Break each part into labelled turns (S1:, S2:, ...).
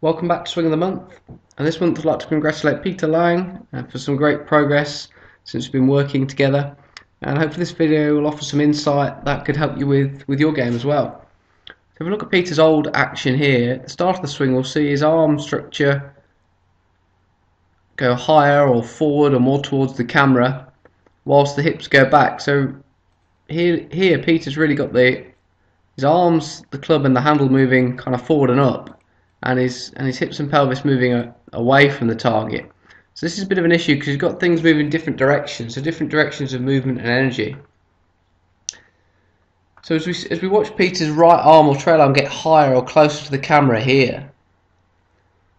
S1: Welcome back to Swing of the Month, and this month I'd like to congratulate Peter Lang for some great progress since we've been working together, and hopefully this video will offer some insight that could help you with your game as well. So if we look at Peter's old action here, at the start of the swing we'll see his arm structure go higher or forward or more towards the camera whilst the hips go back. So here Peter's really got his arms, the club and the handle moving kind of forward and up, and his hips and pelvis moving away from the target. So this is a bit of an issue because you've got things moving different directions, so different directions of movement and energy. So as we watch Peter's right arm or trail arm get higher or closer to the camera here,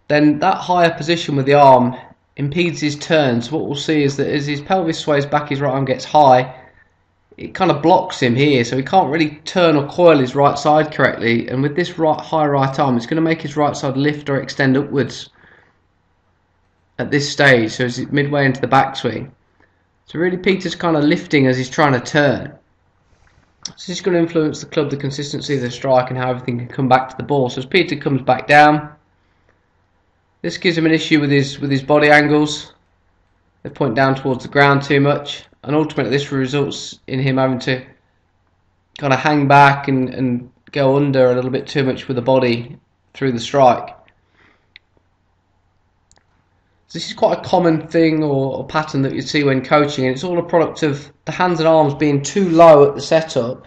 S1: then that higher position with the arm impedes his turn. So what we'll see is that as his pelvis sways back, his right arm gets high, it kind of blocks him here, so he can't really turn or coil his right side correctly, and with this high right arm it's going to make his right side lift or extend upwards at this stage, so it's midway into the backswing. So really Peter's kind of lifting as he's trying to turn. So this is going to influence the club, the consistency of the strike and how everything can come back to the ball. So as Peter comes back down, this gives him an issue with his body angles. They point down towards the ground too much, and ultimately this results in him having to kind of hang back and go under a little bit too much with the body through the strike. So this is quite a common thing or pattern that you see when coaching, and it's all a product of the hands and arms being too low at the setup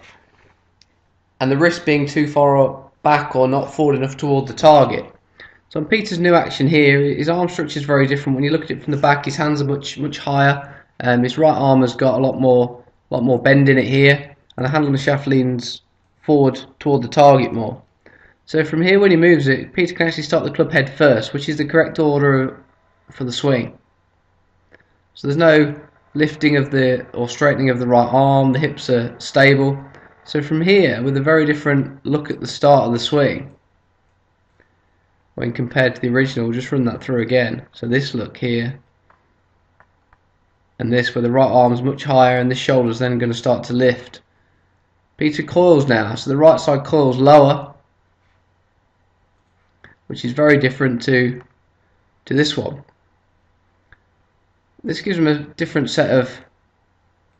S1: and the wrist being too far back or not forward enough toward the target. So on Peter's new action here, his arm structure is very different. When you look at it from the back, his hands are much higher. His right arm has got a lot more bend in it here, and the handle and the shaft leans forward toward the target more. So from here, when he moves it, Peter can actually start the club head first, which is the correct order for the swing. So there's no lifting of or straightening of the right arm. The hips are stable. So from here, with a very different look at the start of the swing when compared to the original, we'll just run that through again. So this look here, and this where the right arm's much higher and the shoulder's then going to start to lift. Peter coils now, so the right side coils lower, which is very different to this one. This gives him a different set of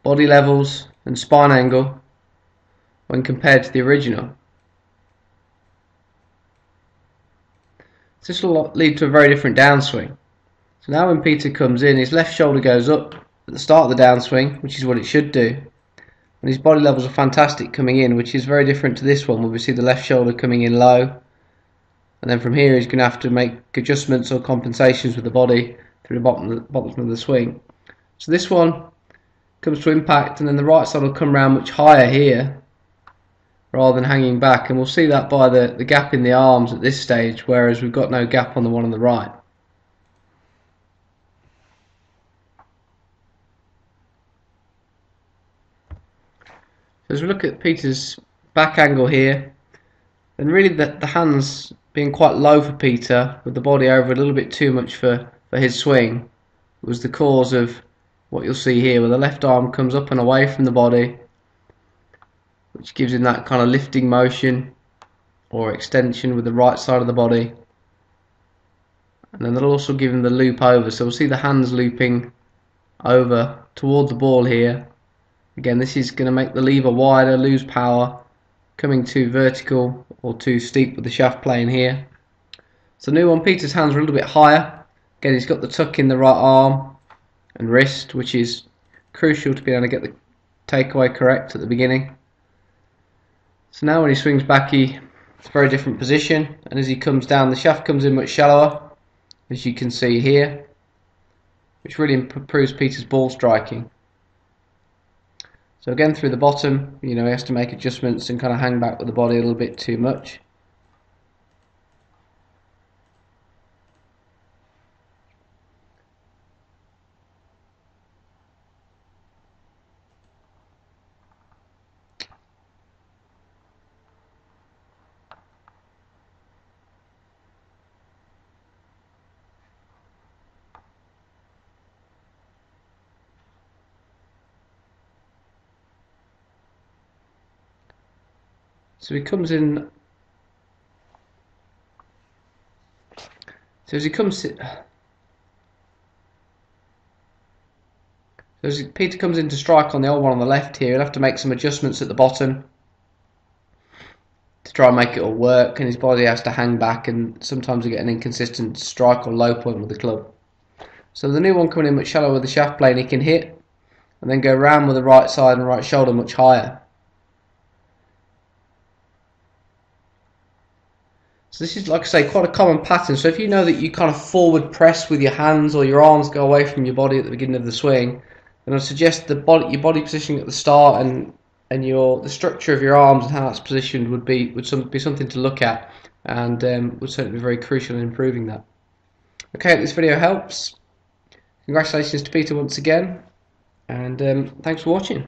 S1: body levels and spine angle when compared to the original. So this will lead to a very different downswing. So now when Peter comes in, his left shoulder goes up at the start of the downswing, which is what it should do. And his body levels are fantastic coming in, which is very different to this one where we see the left shoulder coming in low. And then from here he's going to have to make adjustments or compensations with the body through the bottom of the swing. So this one comes to impact, and then the right side will come around much higher here rather than hanging back, and we'll see that by the gap in the arms at this stage, whereas we've got no gap on the one on the right. So as we look at Peter's back angle here, then really the hands being quite low for Peter with the body over a little bit too much for his swing was the cause of what you'll see here, where the left arm comes up and away from the body, which gives him that kind of lifting motion or extension with the right side of the body, and then they'll also give him the loop over. So we'll see the hands looping over toward the ball here. Again, this is going to make the lever wider, lose power, coming too vertical or too steep with the shaft plane here. So new one, Peter's hands are a little bit higher. Again, he's got the tuck in the right arm and wrist, which is crucial to be able to get the takeaway correct at the beginning. So now when he swings back, it's a very different position, and as he comes down, the shaft comes in much shallower, as you can see here, which really improves Peter's ball striking. So again, through the bottom, he has to make adjustments and kind of hang back with the body a little bit too much. So he comes in So as Peter comes into strike on the old one on the left here, he'll have to make some adjustments at the bottom to try and make it all work, and his body has to hang back, and sometimes you get an inconsistent strike or low point with the club. So the new one coming in much shallower with the shaft plane, he can hit and then go round with the right side and right shoulder much higher. So this is, like I say, quite a common pattern. So if you know that you kind of forward press with your hands or your arms go away from your body at the beginning of the swing, then I suggest your body positioning at the start and the structure of your arms and how that's positioned would be something to look at, and would certainly be very crucial in improving that. Okay, hope this video helps. Congratulations to Peter once again, and thanks for watching.